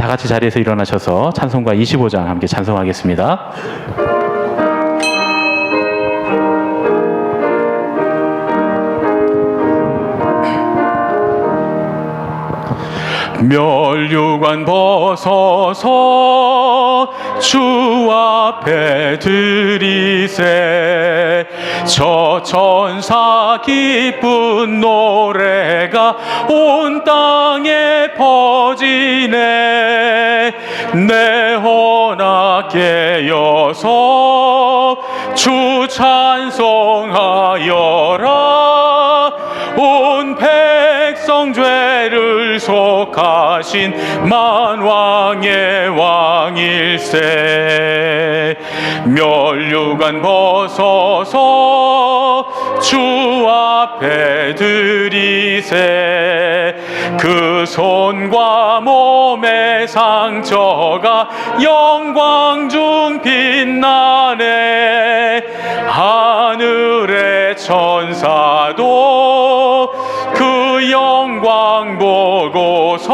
다 같이 자리에서 일어나셔서 찬송가 25장 함께 찬송하겠습니다. 멸류관 벗어서 주 앞에 드리세. 저 천사 기쁜 노래가 온 땅에 퍼지네. 내 혼악 깨어서 주 찬송하여라. 온 백성 죄를 속하신 만왕의 왕일세. 멸류관 벗어서 주 앞에 드리세. 그 손과 몸의 상처가 영광 중 빛나네. 하늘의 천사도 그 영광 보고서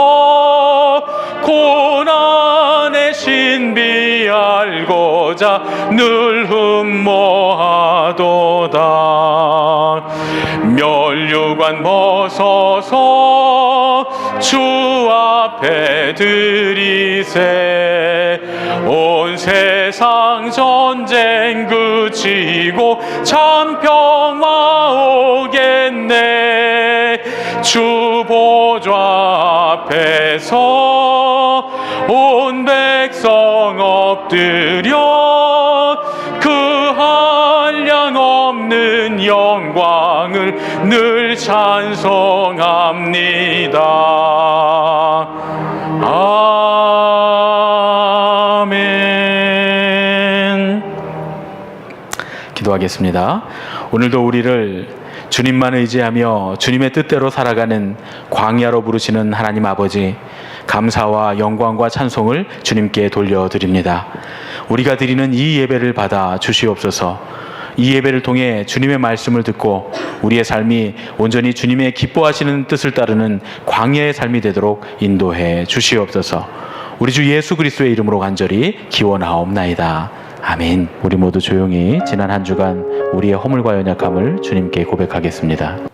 고난의 신비 알고자 늘 흠모하도다. 멸류관 벗어서 주 앞에 드리세. 온 세상 전쟁 그치고 참 평화 오겠네. 주 보좌 앞에서 온 백성 엎드려 그 한량 없는 영광을 늘 찬송합니다. 아멘. 기도하겠습니다. 오늘도 우리를 주님만 의지하며 주님의 뜻대로 살아가는 광야로 부르시는 하나님 아버지, 감사와 영광과 찬송을 주님께 돌려드립니다. 우리가 드리는 이 예배를 받아 주시옵소서. 이 예배를 통해 주님의 말씀을 듣고 우리의 삶이 온전히 주님의 기뻐하시는 뜻을 따르는 광야의 삶이 되도록 인도해 주시옵소서. 우리 주 예수 그리스도의 이름으로 간절히 기원하옵나이다. 아멘. 우리 모두 조용히 지난 한 주간 우리의 허물과 연약함을 주님께 고백하겠습니다.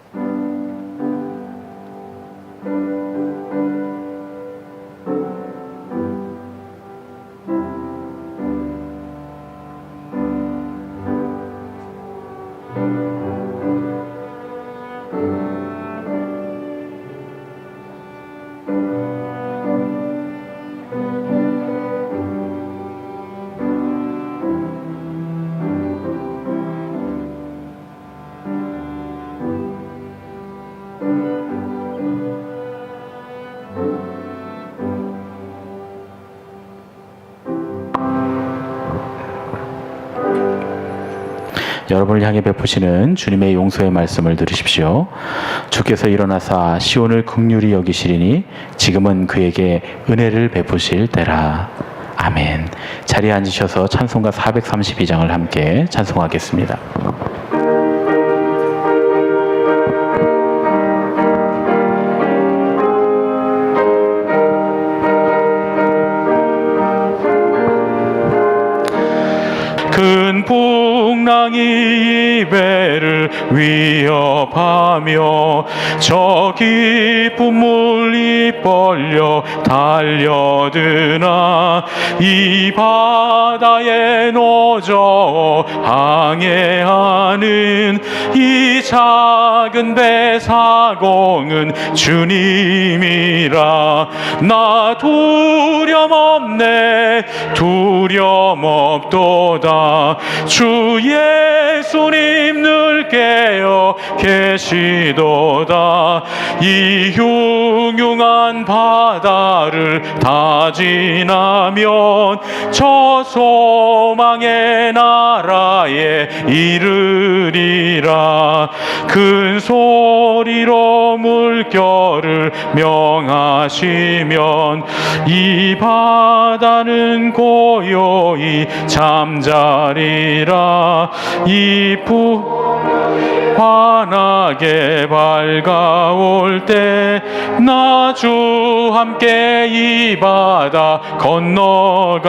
여러분을 향해 베푸시는 주님의 용서의 말씀을 들으십시오. 주께서 일어나사 시온을 긍휼히 여기시리니 지금은 그에게 은혜를 베푸실 때라. 아멘. 자리에 앉으셔서 찬송가 432장을 함께 찬송하겠습니다. 큰 풍랑이 이 배를 위협하며 저 깊은 물이 벌려 달려드나 이 바다에 노져 항해하는 이 작은 배 사공은 주님이라. 나 두려움없네 두려움없도다. 주 예수님 늘 깨어 계시도다. 이 흉흉한 바다를 다 지나면 저 소망의 나라에 이르리라. 큰 소리로 물결을 명하시면 이 바다는 고요히 잠자리라. 이 환하게 밝아올 때 나 주 함께 이 바다 건너가리.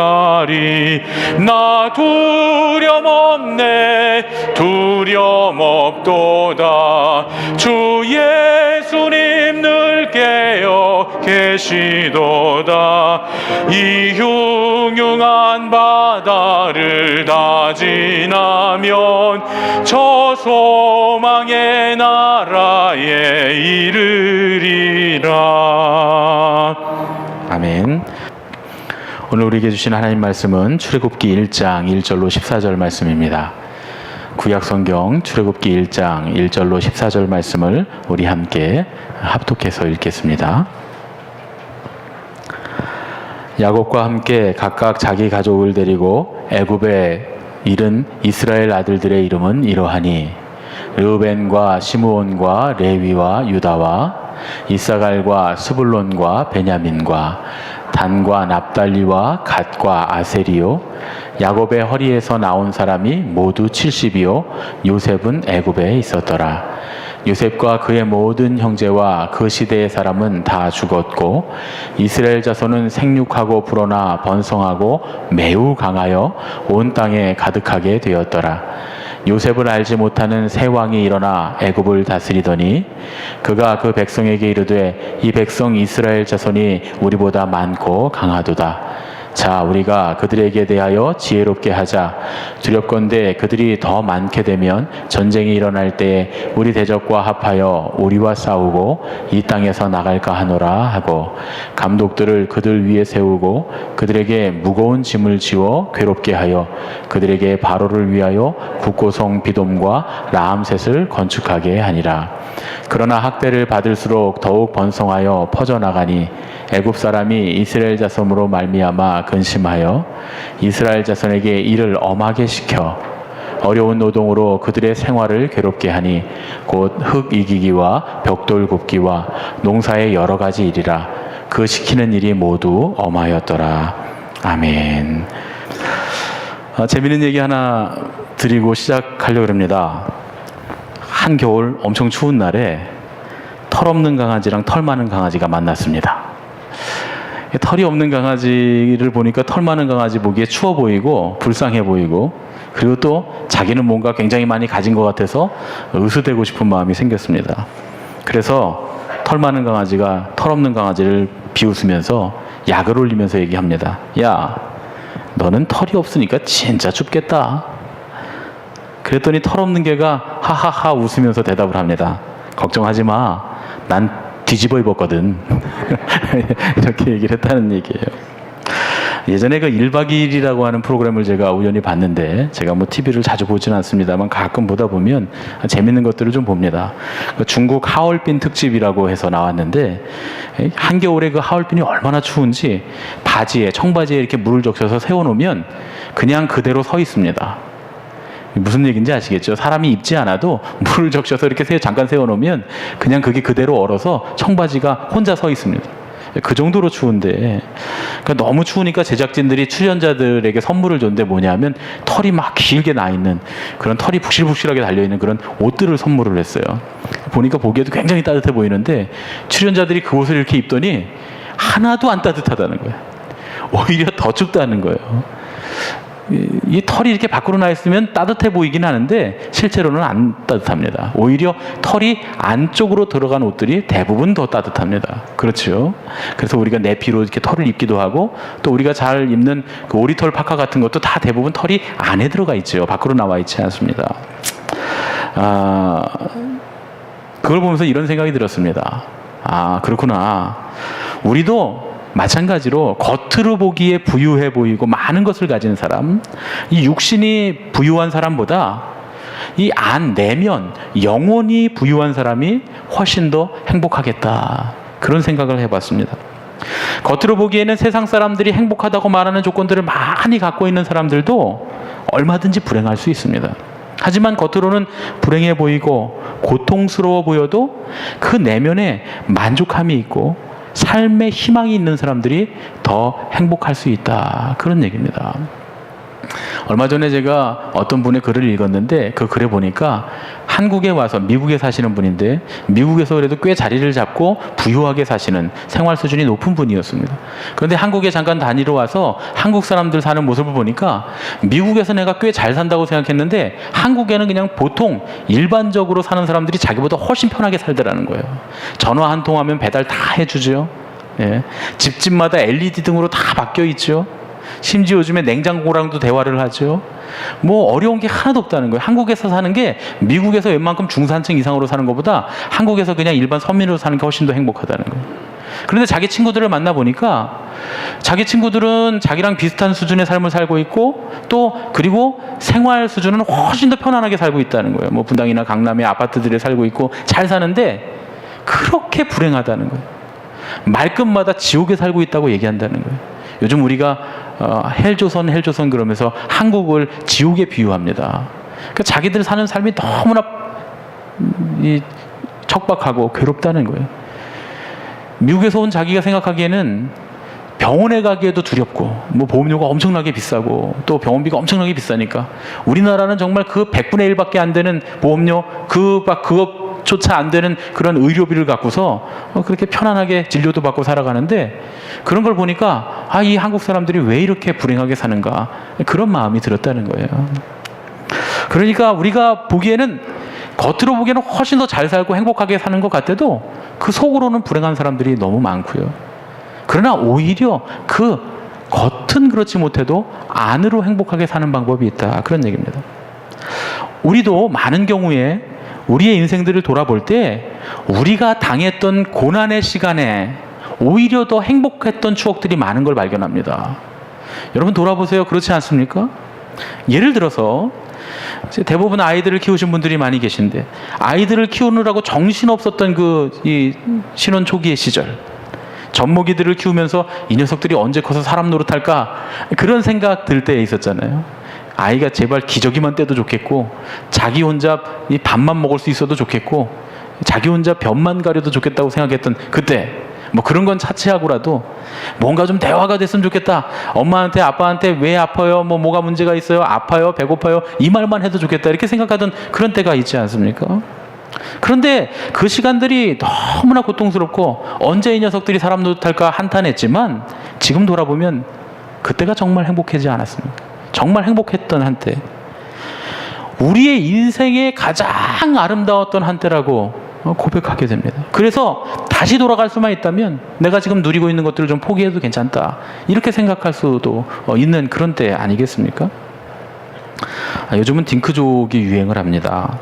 나 두려움 없네 두려움 없도다. 주 예수님 늘 깨어 계시도다. 이 흉흉한 바다를 다 지나면 저 소망의 나라에 이르리라. 아멘. 오늘 우리에게 주신 하나님 말씀은 출애굽기 1장 1절로 14절 말씀입니다. 구약성경 출애굽기 1장 1절로 14절 말씀을 우리 함께 합독해서 읽겠습니다. 야곱과 함께 각각 자기 가족을 데리고 애굽에 이른 이스라엘 아들들의 이름은 이러하니 르우벤과 시므온과 레위와 유다와 이사갈과 스불론과 베냐민과 단과 납달리와 갓과 아세리요. 야곱의 허리에서 나온 사람이 모두 70이요 요셉은 애굽에 있었더라. 요셉과 그의 모든 형제와 그 시대의 사람은 다 죽었고 이스라엘 자손은 생육하고 불어나 번성하고 매우 강하여 온 땅에 가득하게 되었더라. 요셉을 알지 못하는 새 왕이 일어나 애굽을 다스리더니 그가 그 백성에게 이르되 이 백성 이스라엘 자손이 우리보다 많고 강하도다. 자, 우리가 그들에게 대하여 지혜롭게 하자. 두렵건대 그들이 더 많게 되면 전쟁이 일어날 때에 우리 대적과 합하여 우리와 싸우고 이 땅에서 나갈까 하노라 하고 감독들을 그들 위에 세우고 그들에게 무거운 짐을 지워 괴롭게 하여 그들에게 바로를 위하여 국고성 비돔과 라암셋을 건축하게 하니라. 그러나 학대를 받을수록 더욱 번성하여 퍼져나가니 애굽 사람이 이스라엘 자손으로 말미암아 근심하여 이스라엘 자손에게 일을 엄하게 시켜 어려운 노동으로 그들의 생활을 괴롭게 하니 곧 흙 이기기와 벽돌 굽기와 농사의 여러 가지 일이라. 그 시키는 일이 모두 엄하였더라. 아멘. 재미있는 얘기 하나 드리고 시작하려고 합니다. 한겨울 엄청 추운 날에 털 없는 강아지랑 털 많은 강아지가 만났습니다. 털이 없는 강아지를 보니까 털 많은 강아지 보기에 추워 보이고 불쌍해 보이고 그리고 또 자기는 뭔가 굉장히 많이 가진 것 같아서 으스대고 싶은 마음이 생겼습니다. 그래서 털 많은 강아지가 털 없는 강아지를 비웃으면서 약을 올리면서 얘기합니다. 야, 너는 털이 없으니까 진짜 춥겠다. 그랬더니 털 없는 개가 하하하 웃으면서 대답을 합니다. 걱정하지 마. 난 뒤집어 입었거든. 이렇게 얘기를 했다는 얘기예요. 예전에 그 1박 2일이라고 하는 프로그램을 제가 우연히 봤는데 제가 뭐 TV를 자주 보지는 않습니다만 가끔 보다 보면 재밌는 것들을 좀 봅니다. 중국 하얼빈 특집이라고 해서 나왔는데 한겨울에 그 하얼빈이 얼마나 추운지 바지에 청바지에 이렇게 물을 적셔서 세워놓으면 그냥 그대로 서 있습니다. 무슨 얘기인지 아시겠죠? 사람이 입지 않아도 물을 적셔서 이렇게 잠깐 세워놓으면 그냥 그게 그대로 얼어서 청바지가 혼자 서 있습니다. 그 정도로 추운데 그러니까 너무 추우니까 제작진들이 출연자들에게 선물을 줬는데 뭐냐면 털이 막 길게 나 있는 그런 털이 북실북실하게 달려있는 그런 옷들을 선물을 했어요. 보니까 보기에도 굉장히 따뜻해 보이는데 출연자들이 그 옷을 이렇게 입더니 하나도 안 따뜻하다는 거예요. 오히려 더 춥다는 거예요. 이 털이 이렇게 밖으로 나 있으면 따뜻해 보이긴 하는데 실제로는 안 따뜻합니다. 오히려 털이 안쪽으로 들어간 옷들이 대부분 더 따뜻합니다. 그렇죠? 그래서 우리가 내피로 이렇게 털을 입기도 하고 또 우리가 잘 입는 그 오리털 파카 같은 것도 다 대부분 털이 안에 들어가 있죠. 밖으로 나와 있지 않습니다. 그걸 보면서 이런 생각이 들었습니다. 그렇구나. 우리도 마찬가지로 겉으로 보기에 부유해 보이고 많은 것을 가진 사람, 이 육신이 부유한 사람보다 이 내면, 영혼이 부유한 사람이 훨씬 더 행복하겠다. 그런 생각을 해봤습니다. 겉으로 보기에는 세상 사람들이 행복하다고 말하는 조건들을 많이 갖고 있는 사람들도 얼마든지 불행할 수 있습니다. 하지만 겉으로는 불행해 보이고 고통스러워 보여도 그 내면에 만족함이 있고 삶의 희망이 있는 사람들이 더 행복할 수 있다. 그런 얘기입니다. 얼마 전에 제가 어떤 분의 글을 읽었는데 그 글에 보니까 한국에 와서 미국에 사시는 분인데 미국에서 그래도 꽤 자리를 잡고 부유하게 사시는 생활 수준이 높은 분이었습니다. 그런데 한국에 잠깐 다니러 와서 한국 사람들 사는 모습을 보니까 미국에서 내가 꽤 잘 산다고 생각했는데 한국에는 그냥 보통 일반적으로 사는 사람들이 자기보다 훨씬 편하게 살더라는 거예요. 전화 한 통하면 배달 다 해주죠. 예. 집집마다 LED 등으로 다 바뀌어 있죠. 심지어 요즘에 냉장고랑도 대화를 하죠. 뭐 어려운 게 하나도 없다는 거예요. 한국에서 사는 게 미국에서 웬만큼 중산층 이상으로 사는 것보다 한국에서 그냥 일반 서민으로 사는 게 훨씬 더 행복하다는 거예요. 그런데 자기 친구들을 만나보니까 자기 친구들은 자기랑 비슷한 수준의 삶을 살고 있고 또 그리고 생활 수준은 훨씬 더 편안하게 살고 있다는 거예요. 뭐 분당이나 강남의 아파트들에 살고 있고 잘 사는데 그렇게 불행하다는 거예요. 말끝마다 지옥에 살고 있다고 얘기한다는 거예요. 요즘 우리가 헬조선 그러면서 한국을 지옥에 비유합니다. 그러니까 자기들 사는 삶이 너무나 척박하고 괴롭다는 거예요. 미국에서 온 자기가 생각하기에는 병원에 가기에도 두렵고 뭐 보험료가 엄청나게 비싸고 또 병원비가 엄청나게 비싸니까 우리나라는 정말 그 100분의 1밖에 안 되는 보험료 그것조차 안 되는 그런 의료비를 갖고서 그렇게 편안하게 진료도 받고 살아가는데 그런 걸 보니까 이 한국 사람들이 왜 이렇게 불행하게 사는가 그런 마음이 들었다는 거예요. 그러니까 우리가 보기에는 겉으로 보기에는 훨씬 더 잘 살고 행복하게 사는 것 같아도 그 속으로는 불행한 사람들이 너무 많고요. 그러나 오히려 그 겉은 그렇지 못해도 안으로 행복하게 사는 방법이 있다. 그런 얘기입니다. 우리도 많은 경우에 우리의 인생들을 돌아볼 때 우리가 당했던 고난의 시간에 오히려 더 행복했던 추억들이 많은 걸 발견합니다. 여러분 돌아보세요. 그렇지 않습니까? 예를 들어서 대부분 아이들을 키우신 분들이 많이 계신데 아이들을 키우느라고 정신없었던 이 신혼 초기의 시절 젖먹이들을 키우면서 이 녀석들이 언제 커서 사람 노릇할까 그런 생각 들 때 있었잖아요. 아이가 제발 기저귀만 떼도 좋겠고 자기 혼자 이 밥만 먹을 수 있어도 좋겠고 자기 혼자 변만 가려도 좋겠다고 생각했던 그때 뭐 그런 건 차치하고라도 뭔가 좀 대화가 됐으면 좋겠다. 엄마한테 아빠한테 왜 아파요? 뭐가 문제가 있어요? 아파요? 배고파요? 이 말만 해도 좋겠다. 이렇게 생각하던 그런 때가 있지 않습니까? 그런데 그 시간들이 너무나 고통스럽고 언제 이 녀석들이 사람 노릇할까 한탄했지만 지금 돌아보면 그때가 정말 행복하지 않았습니까? 정말 행복했던 한때, 우리의 인생의 가장 아름다웠던 한때라고 고백하게 됩니다. 그래서 다시 돌아갈 수만 있다면 내가 지금 누리고 있는 것들을 좀 포기해도 괜찮다 이렇게 생각할 수도 있는 그런 때 아니겠습니까? 요즘은 딩크족이 유행을 합니다.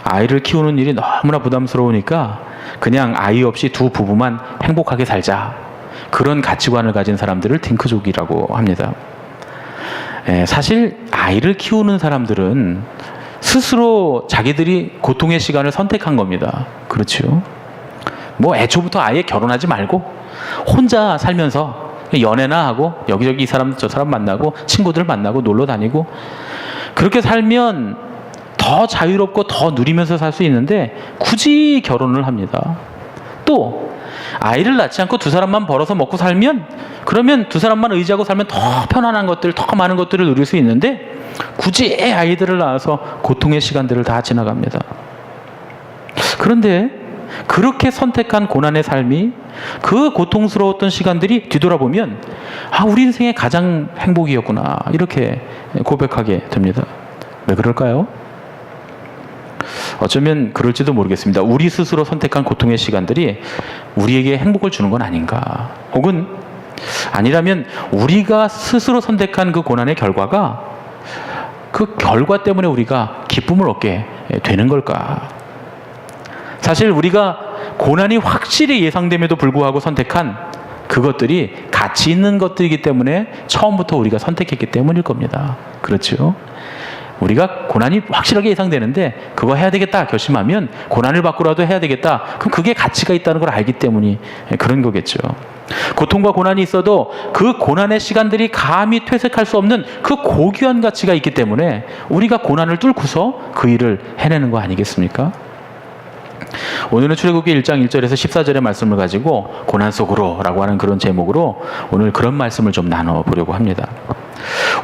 아이를 키우는 일이 너무나 부담스러우니까 그냥 아이 없이 두 부부만 행복하게 살자, 그런 가치관을 가진 사람들을 딩크족이라고 합니다. 사실 아이를 키우는 사람들은 스스로 자기들이 고통의 시간을 선택한 겁니다. 그렇죠? 뭐 애초부터 아예 결혼하지 말고 혼자 살면서 연애나 하고 여기저기 이 사람 저 사람 만나고 친구들 만나고 놀러 다니고 그렇게 살면 더 자유롭고 더 누리면서 살 수 있는데 굳이 결혼을 합니다. 또 아이를 낳지 않고 두 사람만 벌어서 먹고 살면 그러면 두 사람만 의지하고 살면 더 편안한 것들, 더 많은 것들을 누릴 수 있는데 굳이 아이들을 낳아서 고통의 시간들을 다 지나갑니다. 그런데 그렇게 선택한 고난의 삶이, 그 고통스러웠던 시간들이 뒤돌아보면 우리 인생의 가장 행복이었구나 이렇게 고백하게 됩니다. 왜 그럴까요? 어쩌면 그럴지도 모르겠습니다. 우리 스스로 선택한 고통의 시간들이 우리에게 행복을 주는 건 아닌가, 혹은 아니라면 우리가 스스로 선택한 그 고난의 결과가 그 결과 때문에 우리가 기쁨을 얻게 되는 걸까? 사실 우리가 고난이 확실히 예상됨에도 불구하고 선택한 그것들이 가치 있는 것들이기 때문에 처음부터 우리가 선택했기 때문일 겁니다. 그렇죠? 우리가 고난이 확실하게 예상되는데 그거 해야 되겠다 결심하면 고난을 받고라도 해야 되겠다, 그럼 그게 가치가 있다는 걸 알기 때문이 그런 거겠죠. 고통과 고난이 있어도 그 고난의 시간들이 감히 퇴색할 수 없는 그 고귀한 가치가 있기 때문에 우리가 고난을 뚫고서 그 일을 해내는 거 아니겠습니까? 오늘은 출애굽기 1장 1절에서 14절의 말씀을 가지고 고난 속으로 라고 하는 그런 제목으로 오늘 그런 말씀을 좀 나눠보려고 합니다.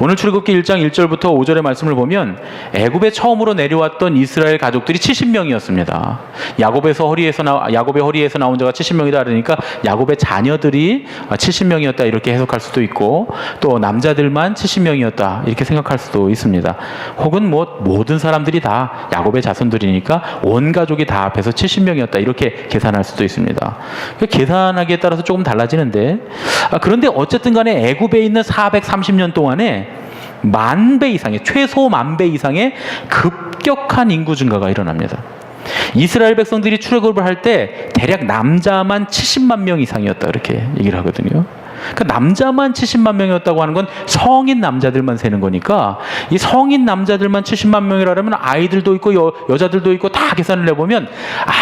오늘 출애굽기 1장 1절부터 5절의 말씀을 보면 애굽에 처음으로 내려왔던 이스라엘 가족들이 70명이었습니다. 야곱의 허리에서 나온 자가 70명이다 그러니까 야곱의 자녀들이 70명이었다 이렇게 해석할 수도 있고, 또 남자들만 70명이었다 이렇게 생각할 수도 있습니다. 혹은 뭐 모든 사람들이 다 야곱의 자손들이니까 온 가족이 다 합해서 70명이었다 이렇게 계산할 수도 있습니다. 계산하기에 따라서 조금 달라지는데, 그런데 어쨌든 간에 애굽에 있는 430년 동안에 최소 10,000배 이상의 급격한 인구 증가가 일어납니다. 이스라엘 백성들이 출애굽을 할 때 대략 남자만 70만 명 이상이었다 이렇게 얘기를 하거든요. 그러니까 남자만 70만 명이었다고 하는 건 성인 남자들만 세는 거니까, 이 성인 남자들만 70만 명이라면 아이들도 있고 여자들도 있고 다 계산을 해보면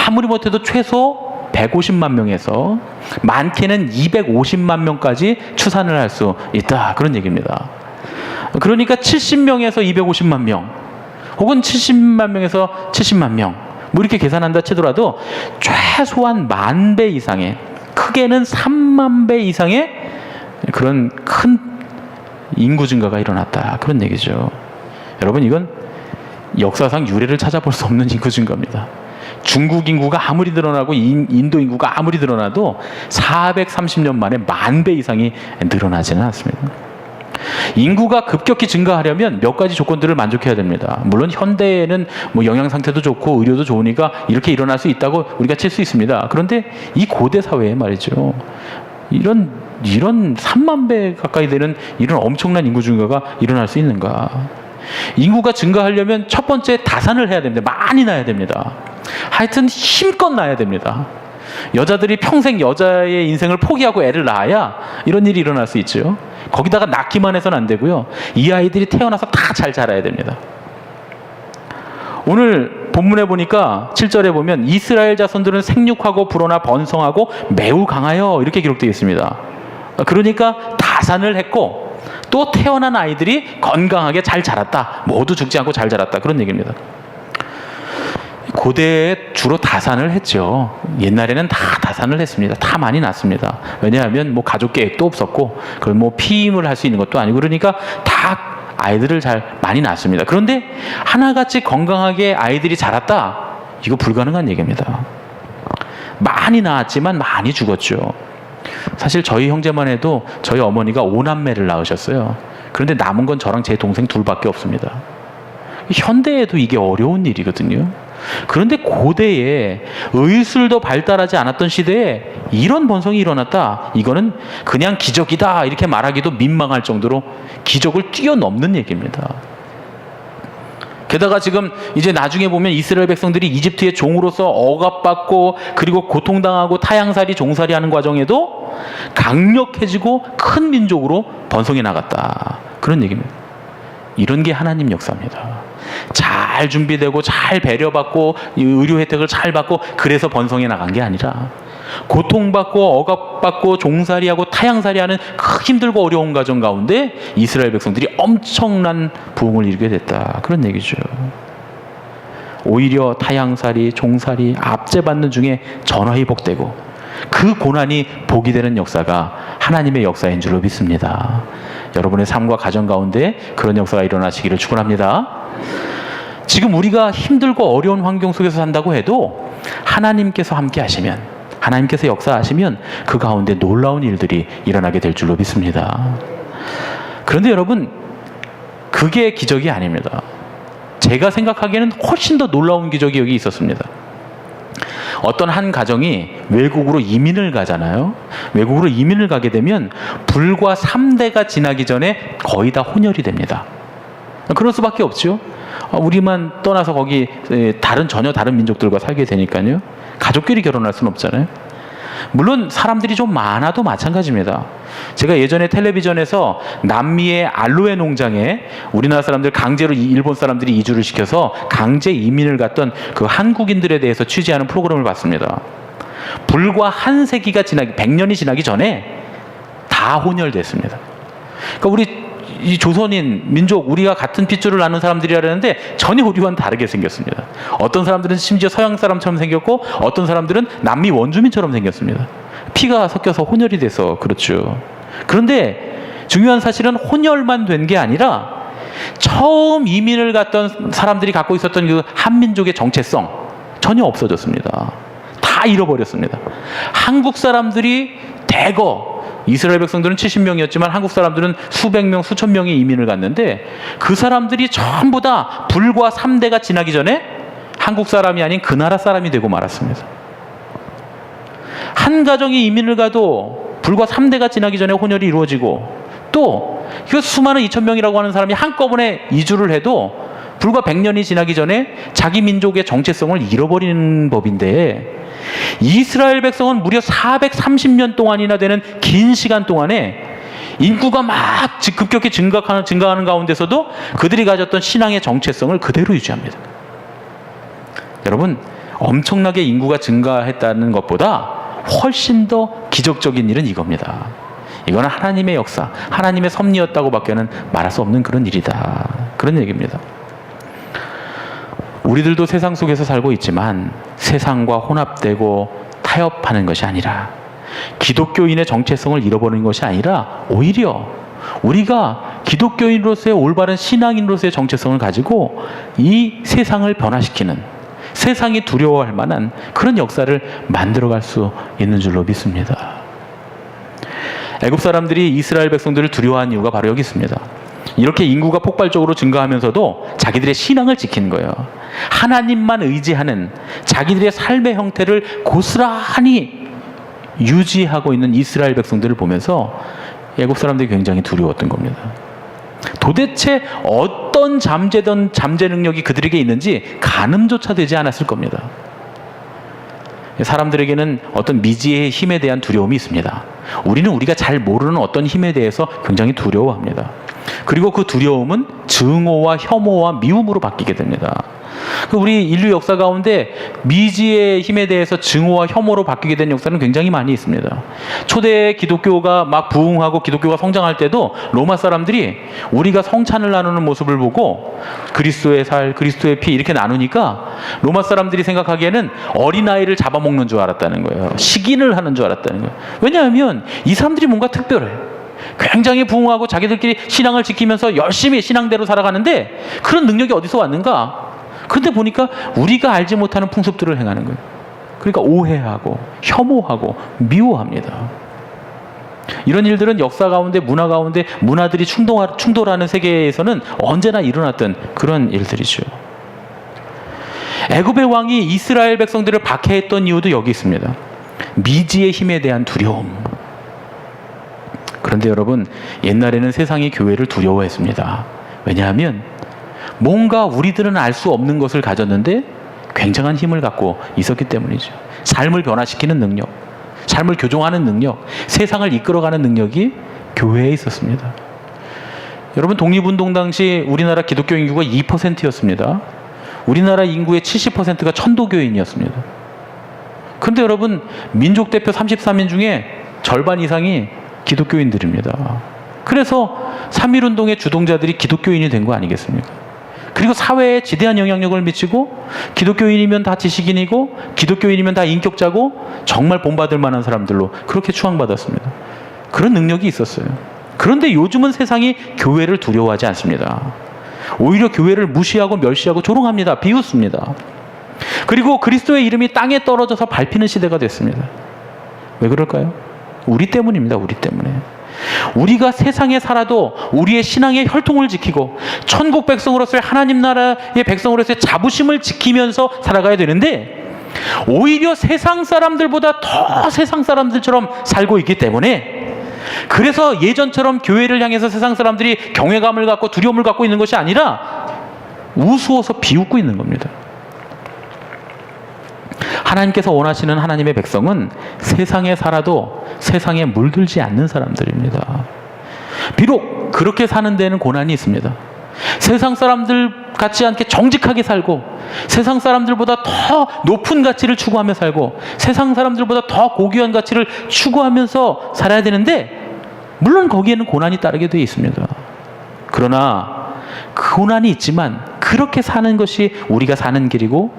아무리 못해도 최소 150만 명에서 많게는 250만 명까지 추산을 할 수 있다 그런 얘기입니다. 그러니까 70명에서 250만 명 혹은 70만 명에서 70만 명 뭐 이렇게 계산한다 치더라도 최소한 10,000배 이상의, 크게는 30,000배 이상의 그런 큰 인구 증가가 일어났다 그런 얘기죠. 여러분, 이건 역사상 유례를 찾아볼 수 없는 인구 증가입니다. 중국 인구가 아무리 늘어나고 인도 인구가 아무리 늘어나도 430년 만에 10,000배 이상이 늘어나지는 않습니다. 인구가 급격히 증가하려면 몇 가지 조건들을 만족해야 됩니다. 물론 현대에는 뭐 영양 상태도 좋고 의료도 좋으니까 이렇게 일어날 수 있다고 우리가 칠 수 있습니다. 그런데 이 고대 사회에 말이죠, 이런 30,000배 가까이 되는 이런 엄청난 인구 증가가 일어날 수 있는가? 인구가 증가하려면 첫 번째 다산을 해야 됩니다. 많이 낳아야 됩니다. 하여튼 힘껏 낳아야 됩니다. 여자들이 평생 여자의 인생을 포기하고 애를 낳아야 이런 일이 일어날 수 있죠. 거기다가 낳기만 해서는 안 되고요, 이 아이들이 태어나서 다 잘 자라야 됩니다. 오늘 본문에 보니까 7절에 보면 이스라엘 자손들은 생육하고 불어나 번성하고 매우 강하여 이렇게 기록되어 있습니다. 그러니까 다산을 했고 또 태어난 아이들이 건강하게 잘 자랐다, 모두 죽지 않고 잘 자랐다 그런 얘기입니다. 고대에 주로 다산을 했죠. 옛날에는 다 다산을 했습니다. 다 많이 낳습니다. 왜냐하면 뭐 가족 계획도 없었고, 그걸 뭐 피임을 할 수 있는 것도 아니고, 그러니까 다 아이들을 잘 많이 낳습니다. 그런데 하나같이 건강하게 아이들이 자랐다, 이거 불가능한 얘기입니다. 많이 낳았지만 많이 죽었죠. 사실 저희 형제만 해도 저희 어머니가 5남매를 낳으셨어요. 그런데 남은 건 저랑 제 동생 둘밖에 없습니다. 현대에도 이게 어려운 일이거든요. 그런데 고대에 의술도 발달하지 않았던 시대에 이런 번성이 일어났다, 이거는 그냥 기적이다 이렇게 말하기도 민망할 정도로 기적을 뛰어넘는 얘기입니다. 게다가 지금 이제 나중에 보면 이스라엘 백성들이 이집트의 종으로서 억압받고 그리고 고통당하고 타향살이 종살이 하는 과정에도 강력해지고 큰 민족으로 번성해 나갔다 그런 얘기입니다. 이런 게 하나님 역사입니다. 잘 준비되고 잘 배려받고 의료 혜택을 잘 받고 그래서 번성해 나간 게 아니라 고통받고 억압받고 종살이하고 타향살이하는 힘들고 어려운 과정 가운데 이스라엘 백성들이 엄청난 부흥을 이루게 됐다 그런 얘기죠. 오히려 타향살이 종살이 압제받는 중에 전화위 복되고 그 고난이 복이 되는 역사가 하나님의 역사인 줄로 믿습니다. 여러분의 삶과 가정 가운데 그런 역사가 일어나시기를 축원합니다. 지금 우리가 힘들고 어려운 환경 속에서 산다고 해도 하나님께서 함께 하시면, 하나님께서 역사하시면 그 가운데 놀라운 일들이 일어나게 될 줄로 믿습니다. 그런데 여러분, 그게 기적이 아닙니다. 제가 생각하기에는 훨씬 더 놀라운 기적이 여기 있었습니다. 어떤 한 가정이 외국으로 이민을 가잖아요. 외국으로 이민을 가게 되면 불과 3대가 지나기 전에 거의 다 혼혈이 됩니다. 그럴 수밖에 없죠. 우리만 떠나서 거기 전혀 다른 민족들과 살게 되니까요. 가족끼리 결혼할 수는 없잖아요. 물론 사람들이 좀 많아도 마찬가지입니다. 제가 예전에 텔레비전에서 남미의 알로에 농장에 우리나라 사람들 강제로 일본 사람들이 이주를 시켜서 강제 이민을 갔던 그 한국인들에 대해서 취재하는 프로그램을 봤습니다. 불과 한 세기가 지나기, 100년이 지나기 전에 다 혼혈됐습니다. 그러니까 우리 이 조선인 민족, 우리가 같은 핏줄을 나눈 사람들이라는데 전혀 우리와는 다르게 생겼습니다. 어떤 사람들은 심지어 서양 사람처럼 생겼고 어떤 사람들은 남미 원주민처럼 생겼습니다. 피가 섞여서 혼혈이 돼서 그렇죠. 그런데 중요한 사실은 혼혈만 된 게 아니라 처음 이민을 갔던 사람들이 갖고 있었던 그 한민족의 정체성 전혀 없어졌습니다. 다 잃어버렸습니다. 한국 사람들이 대거, 이스라엘 백성들은 70명이었지만 한국 사람들은 수백 명, 수천 명이 이민을 갔는데 그 사람들이 전부 다 불과 3대가 지나기 전에 한국 사람이 아닌 그 나라 사람이 되고 말았습니다. 한 가정이 이민을 가도 불과 3대가 지나기 전에 혼혈이 이루어지고, 또 그 수많은 2,000명이라고 하는 사람이 한꺼번에 이주를 해도 불과 100년이 지나기 전에 자기 민족의 정체성을 잃어버리는 법인데, 이스라엘 백성은 무려 430년 동안이나 되는 긴 시간 동안에 인구가 막 급격히 증가하는 가운데서도 그들이 가졌던 신앙의 정체성을 그대로 유지합니다. 여러분, 엄청나게 인구가 증가했다는 것보다 훨씬 더 기적적인 일은 이겁니다. 이거는 하나님의 역사, 하나님의 섭리였다고 밖에는 말할 수 없는 그런 일이다. 그런 얘기입니다. 우리들도 세상 속에서 살고 있지만 세상과 혼합되고 타협하는 것이 아니라, 기독교인의 정체성을 잃어버리는 것이 아니라 오히려 우리가 기독교인으로서의 올바른 신앙인으로서의 정체성을 가지고 이 세상을 변화시키는, 세상이 두려워할 만한 그런 역사를 만들어갈 수 있는 줄로 믿습니다. 애굽 사람들이 이스라엘 백성들을 두려워한 이유가 바로 여기 있습니다. 이렇게 인구가 폭발적으로 증가하면서도 자기들의 신앙을 지키는 거예요. 하나님만 의지하는 자기들의 삶의 형태를 고스란히 유지하고 있는 이스라엘 백성들을 보면서 애굽 사람들이 굉장히 두려웠던 겁니다. 도대체 어떤 잠재 능력이 그들에게 있는지 가늠조차 되지 않았을 겁니다. 사람들에게는 어떤 미지의 힘에 대한 두려움이 있습니다. 우리는 우리가 잘 모르는 어떤 힘에 대해서 굉장히 두려워합니다. 그리고 그 두려움은 증오와 혐오와 미움으로 바뀌게 됩니다. 우리 인류 역사 가운데 미지의 힘에 대해서 증오와 혐오로 바뀌게 된 역사는 굉장히 많이 있습니다. 초대 기독교가 막 부흥하고 기독교가 성장할 때도 로마 사람들이 우리가 성찬을 나누는 모습을 보고 그리스도의 살, 그리스도의 피 이렇게 나누니까 로마 사람들이 생각하기에는 어린아이를 잡아먹는 줄 알았다는 거예요. 식인을 하는 줄 알았다는 거예요. 왜냐하면 이 사람들이 뭔가 특별해. 굉장히 부흥하고 자기들끼리 신앙을 지키면서 열심히 신앙대로 살아가는데 그런 능력이 어디서 왔는가? 그런데 보니까 우리가 알지 못하는 풍습들을 행하는 거예요. 그러니까 오해하고 혐오하고 미워합니다. 이런 일들은 역사 가운데, 문화 가운데 문화들이 충돌하는 세계에서는 언제나 일어났던 그런 일들이죠. 애굽의 왕이 이스라엘 백성들을 박해했던 이유도 여기 있습니다. 미지의 힘에 대한 두려움. 그런데 여러분, 옛날에는 세상이 교회를 두려워했습니다. 왜냐하면 뭔가 우리들은 알 수 없는 것을 가졌는데 굉장한 힘을 갖고 있었기 때문이죠. 삶을 변화시키는 능력, 삶을 교정하는 능력, 세상을 이끌어가는 능력이 교회에 있었습니다. 여러분, 독립운동 당시 우리나라 기독교 인구가 2%였습니다. 우리나라 인구의 70%가 천도교인이었습니다. 그런데 여러분, 민족대표 33인 중에 절반 이상이 기독교인들입니다. 그래서 3.1운동의 주동자들이 기독교인이 된 거 아니겠습니까? 그리고 사회에 지대한 영향력을 미치고, 기독교인이면 다 지식인이고 기독교인이면 다 인격자고 정말 본받을 만한 사람들로 그렇게 추앙받았습니다. 그런 능력이 있었어요. 그런데 요즘은 세상이 교회를 두려워하지 않습니다. 오히려 교회를 무시하고 멸시하고 조롱합니다. 비웃습니다. 그리고 그리스도의 이름이 땅에 떨어져서 밟히는 시대가 됐습니다. 왜 그럴까요? 우리 때문입니다. 우리 때문에. 우리가 세상에 살아도 우리의 신앙의 혈통을 지키고 천국 백성으로서의 하나님 나라의 백성으로서의 자부심을 지키면서 살아가야 되는데, 오히려 세상 사람들보다 더 세상 사람들처럼 살고 있기 때문에, 그래서 예전처럼 교회를 향해서 세상 사람들이 경외감을 갖고 두려움을 갖고 있는 것이 아니라 우스워서 비웃고 있는 겁니다. 하나님께서 원하시는 하나님의 백성은 세상에 살아도 세상에 물들지 않는 사람들입니다. 비록 그렇게 사는 데는 고난이 있습니다. 세상 사람들 같지 않게 정직하게 살고, 세상 사람들보다 더 높은 가치를 추구하며 살고, 세상 사람들보다 더 고귀한 가치를 추구하면서 살아야 되는데, 물론 거기에는 고난이 따르게 되어 있습니다. 그러나 그 고난이 있지만 그렇게 사는 것이 우리가 사는 길이고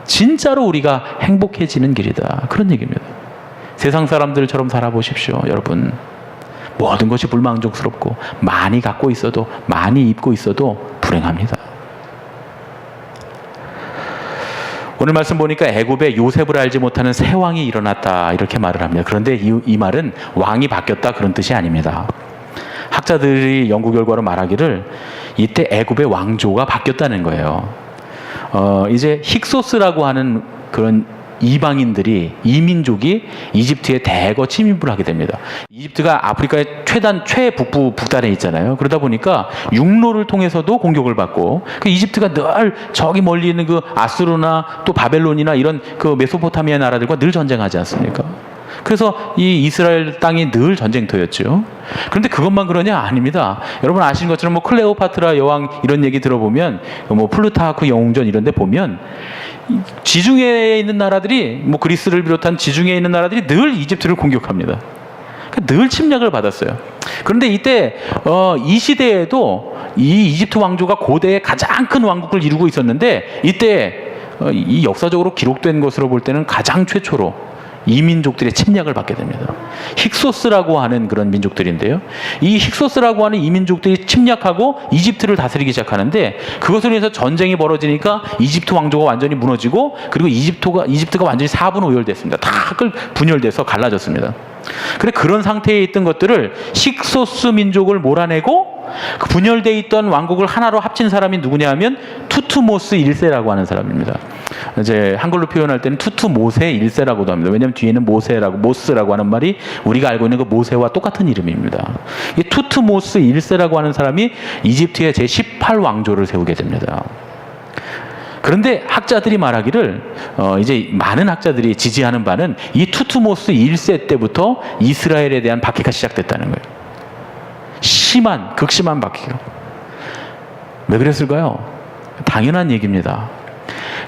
진짜로 우리가 행복해지는 길이다. 그런 얘기입니다. 세상 사람들처럼 살아보십시오, 여러분. 모든 것이 불만족스럽고 많이 갖고 있어도, 많이 입고 있어도 불행합니다. 오늘 말씀 보니까 애굽에 요셉을 알지 못하는 새 왕이 일어났다 이렇게 말을 합니다. 그런데 이 말은 왕이 바뀌었다 그런 뜻이 아닙니다. 학자들이 연구 결과로 말하기를 이때 애굽의 왕조가 바뀌었다는 거예요. 이제 힉소스라고 하는 그런 이방인들이, 이민족이 이집트에 대거 침입을 하게 됩니다. 이집트가 아프리카의 최북부 북단에 있잖아요. 그러다 보니까 육로를 통해서도 공격을 받고, 그 이집트가 늘 저기 멀리 있는 그 아수르나 또 바벨론이나 이런 그 메소포타미아 나라들과 늘 전쟁하지 않습니까? 그래서 이 이스라엘 땅이 늘 전쟁터였죠. 그런데 그것만 그러냐? 아닙니다. 여러분 아시는 것처럼 뭐 클레오파트라 여왕 이런 얘기 들어보면, 뭐 플루타크 영웅전 이런 데 보면 지중해에 있는 나라들이, 뭐 그리스를 비롯한 지중해에 있는 나라들이 늘 이집트를 공격합니다. 늘 침략을 받았어요. 그런데 이때 이 시대에도 이 이집트 왕조가 고대의 가장 큰 왕국을 이루고 있었는데, 이때 이 역사적으로 기록된 것으로 볼 때는 가장 최초로 이민족들의 침략을 받게 됩니다. 힉소스라고 하는 그런 민족들인데요. 이 힉소스라고 하는 이민족들이 침략하고 이집트를 다스리기 시작하는데, 그것으로 인해서 전쟁이 벌어지니까 이집트 왕조가 완전히 무너지고, 그리고 이집트가 완전히 4분 오열됐습니다. 다 분열돼서 갈라졌습니다. 그런 상태에 있던 것들을 힉소스 민족을 몰아내고 그 분열되어 있던 왕국을 하나로 합친 사람이 누구냐 하면 투투모스 1세라고 하는 사람입니다. 이제 한글로 표현할 때는 투투모세 1세라고도 합니다. 왜냐하면 뒤에는 모스라고 하는 말이 우리가 알고 있는 그 모세와 똑같은 이름입니다. 이 투투모스 1세라고 하는 사람이 이집트의 제18왕조를 세우게 됩니다. 그런데 학자들이 말하기를, 이제 많은 학자들이 지지하는 바는 이 투투모스 1세 때부터 이스라엘에 대한 박해가 시작됐다는 거예요. 극심한 박해가. 왜 그랬을까요? 당연한 얘기입니다.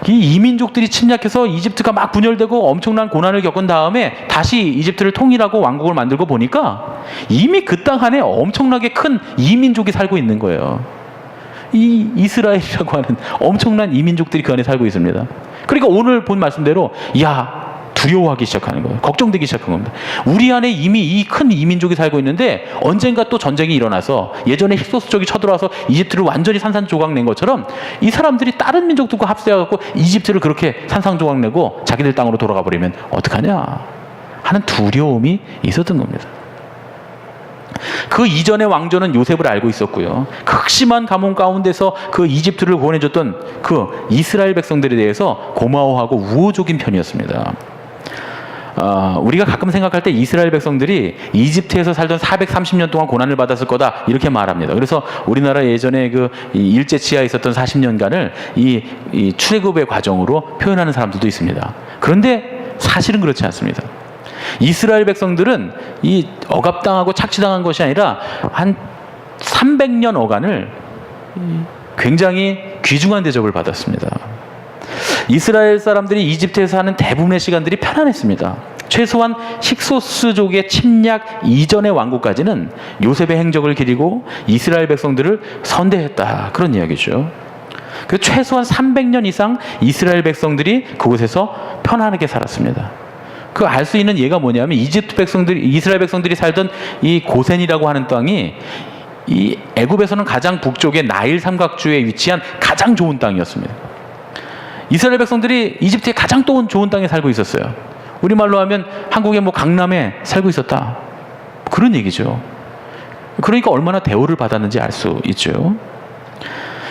이 이민족들이 침략해서 이집트가 막 분열되고 엄청난 고난을 겪은 다음에 다시 이집트를 통일하고 왕국을 만들고 보니까 이미 그 땅 안에 엄청나게 큰 이민족이 살고 있는 거예요. 이 이스라엘이라고 하는 엄청난 이민족들이 그 안에 살고 있습니다. 그러니까 오늘 본 말씀대로 두려워하기 시작하는 거예요. 걱정되기 시작한 겁니다. 우리 안에 이미 이 큰 이민족이 살고 있는데 언젠가 또 전쟁이 일어나서 예전에 힉소스족이 쳐들어와서 이집트를 완전히 산산조각 낸 것처럼 이 사람들이 다른 민족들과 합세해갖고 이집트를 그렇게 산산조각 내고 자기들 땅으로 돌아가 버리면 어떡하냐 하는 두려움이 있었던 겁니다. 그 이전의 왕조는 요셉을 알고 있었고요. 극심한 가뭄 가운데서 그 이집트를 구원해줬던 그 이스라엘 백성들에 대해서 고마워하고 우호적인 편이었습니다. 우리가 가끔 생각할 때 이스라엘 백성들이 이집트에서 살던 430년 동안 고난을 받았을 거다 이렇게 말합니다. 그래서 우리나라 예전에 그 일제치하에 있었던 40년간을 이 출애굽의 과정으로 표현하는 사람들도 있습니다. 그런데 사실은 그렇지 않습니다. 이스라엘 백성들은 이 억압당하고 착취당한 것이 아니라 한 300년 어간을 굉장히 귀중한 대접을 받았습니다. 이스라엘 사람들이 이집트에서 하는 대부분의 시간들이 편안했습니다. 최소한 힉소스족의 침략 이전의 왕국까지는 요셉의 행적을 기리고 이스라엘 백성들을 선대했다 그런 이야기죠. 그래서 최소한 300년 이상 이스라엘 백성들이 그곳에서 편안하게 살았습니다. 그 알 수 있는 예가 뭐냐면 이스라엘 백성들이 살던 이 고센이라고 하는 땅이 이 애굽에서는 가장 북쪽의 나일 삼각주에 위치한 가장 좋은 땅이었습니다. 이스라엘 백성들이 이집트의 가장 좋은 땅에 살고 있었어요. 우리말로 하면 한국의 뭐 강남에 살고 있었다 그런 얘기죠. 그러니까 얼마나 대우를 받았는지 알 수 있죠.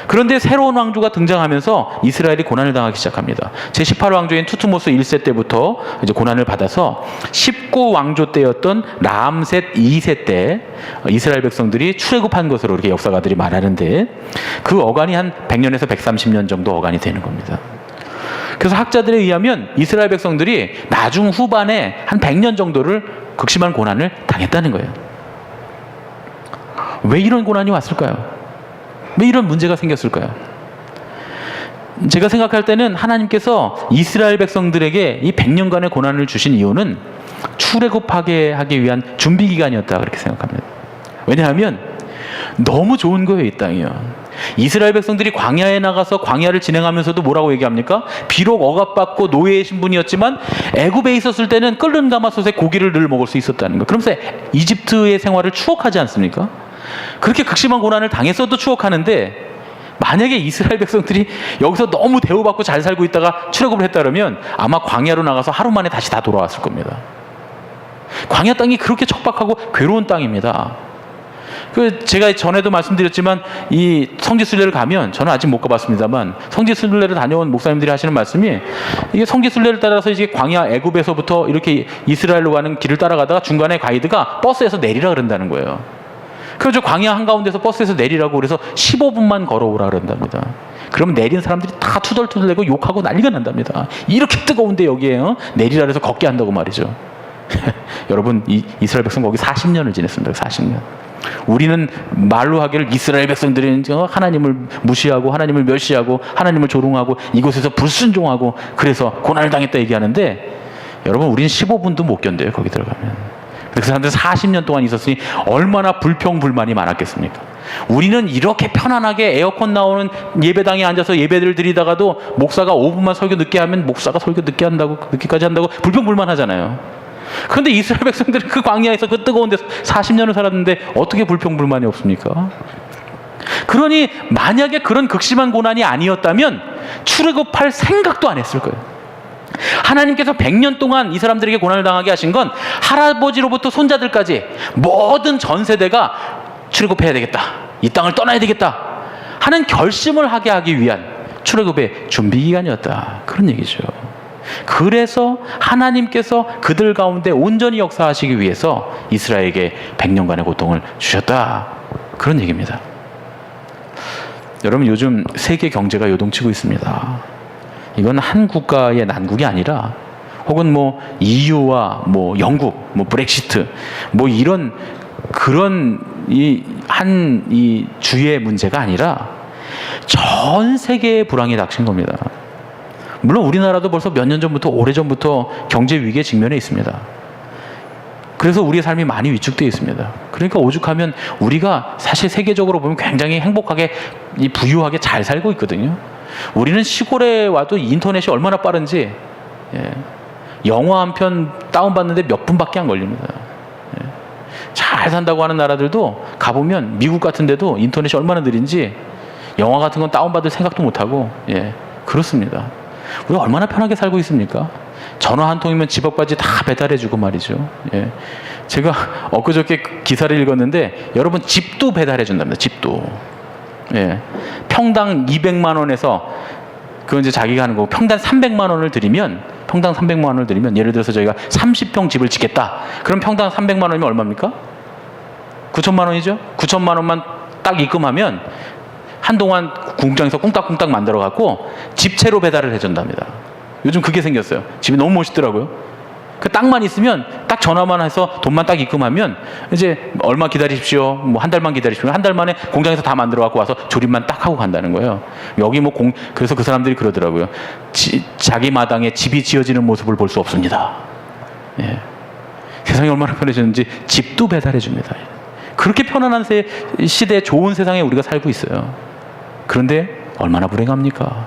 그런데 새로운 왕조가 등장하면서 이스라엘이 고난을 당하기 시작합니다. 제18왕조인 투투모스 1세 때부터 이제 고난을 받아서 19왕조 때였던 라암셋 2세 때 이스라엘 백성들이 출애굽한 것으로 이렇게 역사가들이 말하는데, 그 어간이 한 100년에서 130년 정도 어간이 되는 겁니다. 그래서 학자들에 의하면 이스라엘 백성들이 나중 후반에 한 100년 정도를 극심한 고난을 당했다는 거예요. 왜 이런 고난이 왔을까요? 왜 이런 문제가 생겼을까요? 제가 생각할 때는 하나님께서 이스라엘 백성들에게 이 100년간의 고난을 주신 이유는 출애굽하게 하기 위한 준비 기간이었다 그렇게 생각합니다. 왜냐하면 너무 좋은 거예요, 이 땅이요. 이스라엘 백성들이 광야에 나가서 광야를 진행하면서도 뭐라고 얘기합니까? 비록 억압받고 노예의 신분이었지만 애굽에 있었을 때는 끓는 가마솥에 고기를 늘 먹을 수 있었다는 거. 그러면서 이집트의 생활을 추억하지 않습니까? 그렇게 극심한 고난을 당했어도 추억하는데, 만약에 이스라엘 백성들이 여기서 너무 대우받고 잘 살고 있다가 출애굽을 했다 그러면 아마 광야로 나가서 하루 만에 다시 다 돌아왔을 겁니다. 광야 땅이 그렇게 척박하고 괴로운 땅입니다. 제가 전에도 말씀드렸지만 이 성지순례를 가면, 저는 아직 못 가봤습니다만 성지순례를 다녀온 목사님들이 하시는 말씀이, 이게 성지순례를 따라서 이제 광야 애굽에서부터 이렇게 이스라엘로 가는 길을 따라가다가 중간에 가이드가 버스에서 내리라 그런다는 거예요. 그래서 광야 한가운데서 버스에서 내리라고 그래서 15분만 걸어오라 그런답니다. 그러면 내린 사람들이 다 투덜투덜대고 욕하고 난리가 난답니다. 이렇게 뜨거운데 여기에 내리라 그래서 걷게 한다고 말이죠. 여러분, 이스라엘 백성 거기 40년을 지냈습니다. 40년. 우리는 말로 하기를 이스라엘 백성들은 하나님을 무시하고 하나님을 멸시하고 하나님을 조롱하고 이곳에서 불순종하고 그래서 고난을 당했다 얘기하는데, 여러분, 우리는 15분도 못 견뎌요, 거기 들어가면. 그래서 사람들 40년 동안 있었으니 얼마나 불평불만이 많았겠습니까? 우리는 이렇게 편안하게 에어컨 나오는 예배당에 앉아서 예배를 드리다가도 목사가 5분만 설교 늦게 하면 목사가 설교 늦게까지 한다고 불평불만 하잖아요. 그런데 이스라엘 백성들은 그 광야에서 그 뜨거운 데서 40년을 살았는데 어떻게 불평불만이 없습니까? 그러니 만약에 그런 극심한 고난이 아니었다면 출애굽할 생각도 안 했을 거예요. 하나님께서 100년 동안 이 사람들에게 고난을 당하게 하신 건 할아버지로부터 손자들까지 모든 전 세대가 출애굽해야 되겠다, 이 땅을 떠나야 되겠다 하는 결심을 하게 하기 위한 출애굽의 준비 기간이었다, 그런 얘기죠. 그래서 하나님께서 그들 가운데 온전히 역사하시기 위해서 이스라엘에게 100년간의 고통을 주셨다, 그런 얘기입니다. 여러분, 요즘 세계 경제가 요동치고 있습니다. 이건 한 국가의 난국이 아니라, 혹은 뭐 EU와 뭐 영국, 뭐 브렉시트, 뭐 이런 그런 이 주의 문제가 아니라 전 세계의 불황이 닥친 겁니다. 물론 우리나라도 벌써 몇 년 전부터, 오래전부터 경제 위기에 직면해 있습니다. 그래서 우리의 삶이 많이 위축되어 있습니다. 그러니까 오죽하면 우리가 사실 세계적으로 보면 굉장히 행복하게, 부유하게 잘 살고 있거든요. 우리는 시골에 와도 인터넷이 얼마나 빠른지, 영화 한 편 다운받는데 몇 분밖에 안 걸립니다. 잘 산다고 하는 나라들도 가보면, 미국 같은 데도 인터넷이 얼마나 느린지 영화 같은 건 다운받을 생각도 못하고, 그렇습니다. 우리가 얼마나 편하게 살고 있습니까? 전화 한 통이면 집 앞까지 다 배달해주고 말이죠. 제가 엊그저께 기사를 읽었는데, 여러분, 집도 배달해준답니다. 집도. 평당 200만 원에서, 그건 이제 자기가 하는 거고, 평당 300만 원을 드리면, 예를 들어서 저희가 30평 집을 짓겠다. 그럼 평당 300만 원이면 얼마입니까? 9천만 원이죠? 9천만 원만 딱 입금하면 한동안 공장에서 꽁딱꽁딱 만들어갖고 집채로 배달을 해준답니다. 요즘 그게 생겼어요. 집이 너무 멋있더라고요. 그 땅만 있으면 딱 전화만 해서 돈만 딱 입금하면 이제 얼마 기다리십시오, 뭐 한 달만 기다리십시오, 한 달 만에 공장에서 다 만들어갖고 와서 조립만 딱 하고 간다는 거예요. 여기 뭐 그래서 그 사람들이 그러더라고요. 자기 마당에 집이 지어지는 모습을 볼 수 없습니다. 세상이 얼마나 편해졌는지 집도 배달해 줍니다. 그렇게 편안한 시대에, 좋은 세상에 우리가 살고 있어요. 그런데 얼마나 불행합니까?